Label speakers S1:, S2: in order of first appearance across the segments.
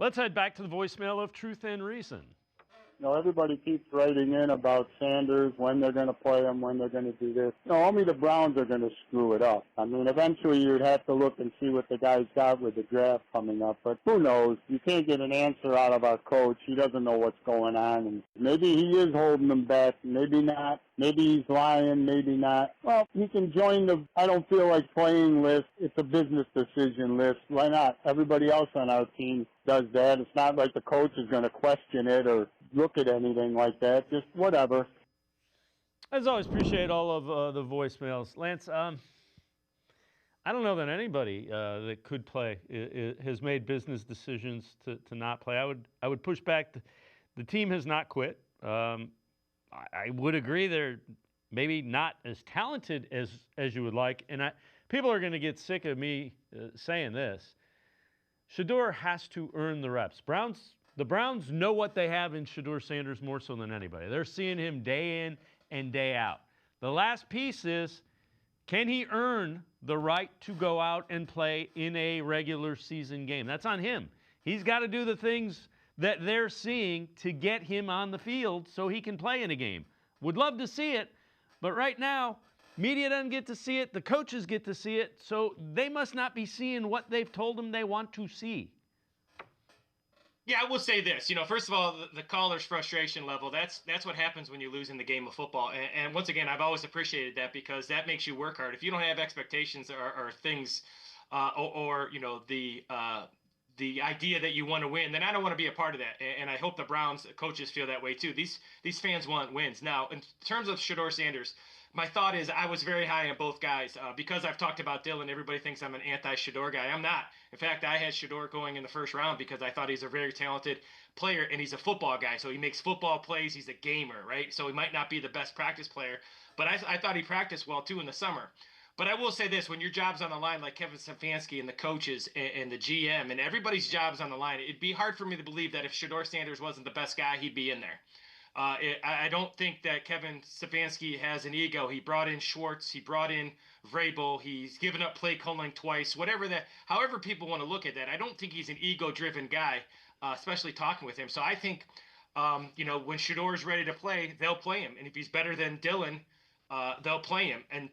S1: Let's head back to the voicemail of Truth and Reason.
S2: Everybody keeps writing in about Sanders, when they're going to play him, when they're going to do this. Only the Browns are going to screw it up. I mean, eventually you'd have to look and see what the guy's got with the draft coming up. But who knows? You can't get an answer out of our coach. He doesn't know what's going on. And maybe he is holding them back. Maybe not. Maybe he's lying. Maybe not. Well, he can join the I don't feel like playing list. It's a business decision list. Why not? Everybody else on our team does that. It's not like the coach is going to question it or look at anything like that. Just whatever.
S1: As always, appreciate all of the voicemails. Lance, I don't know that anybody that could play has made business decisions to not play. I would push back. The team has not quit. I would agree they're maybe not as talented as you would like. And people are going to get sick of me saying this. Shedeur has to earn the reps. The Browns know what they have in Shedeur Sanders more so than anybody. They're seeing him day in and day out. The last piece is, can he earn the right to go out and play in a regular season game? That's on him. He's got to do the things that they're seeing to get him on the field so he can play in a game. Would love to see it, but right now, media doesn't get to see it. The coaches get to see it, so they must not be seeing what they've told them they want to see.
S3: Yeah, I will say this. First of all, the caller's frustration level, that's what happens when you lose in the game of football. And once again, I've always appreciated that because that makes you work hard. If you don't have expectations or things or the idea that you want to win, then I don't want to be a part of that. And I hope the Browns coaches feel that way too. These fans want wins. Now, in terms of Shedeur Sanders, my thought is I was very high on both guys. Because I've talked about Dylan, everybody thinks I'm an anti-Shedeur guy. I'm not. In fact, I had Shedeur going in the first round because I thought he's a very talented player, and he's a football guy. So he makes football plays. He's a gamer, right? So he might not be the best practice player, but I thought he practiced well too in the summer. But I will say this, when your job's on the line, like Kevin Stefanski and the coaches and the GM and everybody's job's on the line, it'd be hard for me to believe that if Shedeur Sanders wasn't the best guy, he'd be in there. I don't think that Kevin Stefanski has an ego. He brought in Schwartz. He brought in Vrabel. He's given up play calling twice. However people want to look at that, I don't think he's an ego-driven guy, especially talking with him. So I think, when Shedeur is ready to play, they'll play him. And if he's better than Dylan, they'll play him. And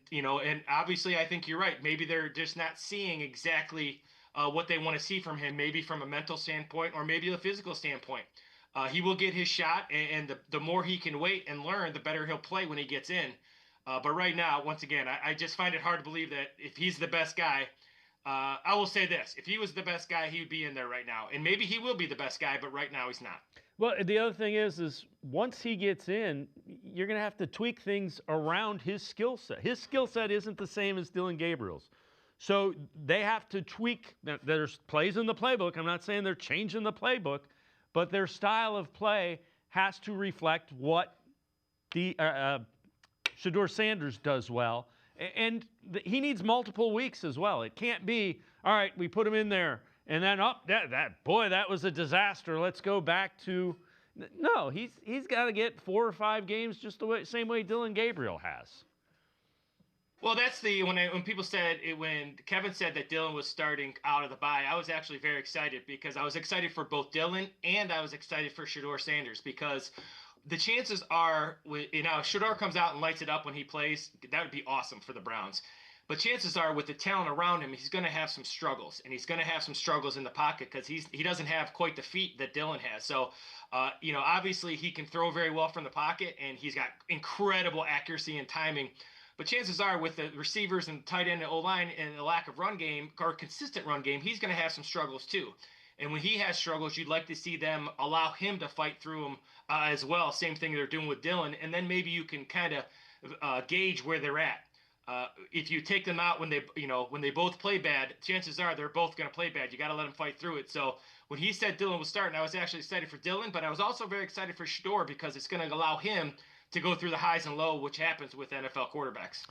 S3: obviously I think you're right. Maybe they're just not seeing exactly what they want to see from him, maybe from a mental standpoint or maybe a physical standpoint. He will get his shot, and the more he can wait and learn, the better he'll play when he gets in. But right now, once again, I just find it hard to believe that if he's the best guy, I will say this. If he was the best guy, he would be in there right now. And maybe he will be the best guy, but right now he's not.
S1: Well, the other thing is once he gets in, you're going to have to tweak things around his skill set. His skill set isn't the same as Dylan Gabriel's. So they have to tweak. There's plays in the playbook. I'm not saying they're changing the playbook, but their style of play has to reflect what the Shedeur Sanders does well. And he needs multiple weeks as well. It can't be, all right, we put him in there, and then, that was a disaster. Let's go back to, no, he's got to get 4 or 5 games just the same way Dylan Gabriel has.
S3: Well, that's when people said it, when Kevin said that Dylan was starting out of the bye, I was actually very excited because I was excited for both Dylan and I was excited for Shedeur Sanders because the chances are, Shedeur comes out and lights it up when he plays, that would be awesome for the Browns. But chances are, with the talent around him, he's going to have some struggles, and he's going to have some struggles in the pocket because he doesn't have quite the feet that Dylan has. So, obviously he can throw very well from the pocket, and he's got incredible accuracy and timing. But chances are, with the receivers and tight end and O-line and the lack of run game or consistent run game, he's going to have some struggles too. And when he has struggles, you'd like to see them allow him to fight through them as well. Same thing they're doing with Dylan, and then maybe you can kind of gauge where they're at. If you take them out when they both play bad, chances are they're both going to play bad. You got to let them fight through it. So when he said Dylan was starting, I was actually excited for Dylan, but I was also very excited for Shedeur because it's going to allow him to go through the highs and lows, which happens with NFL quarterbacks.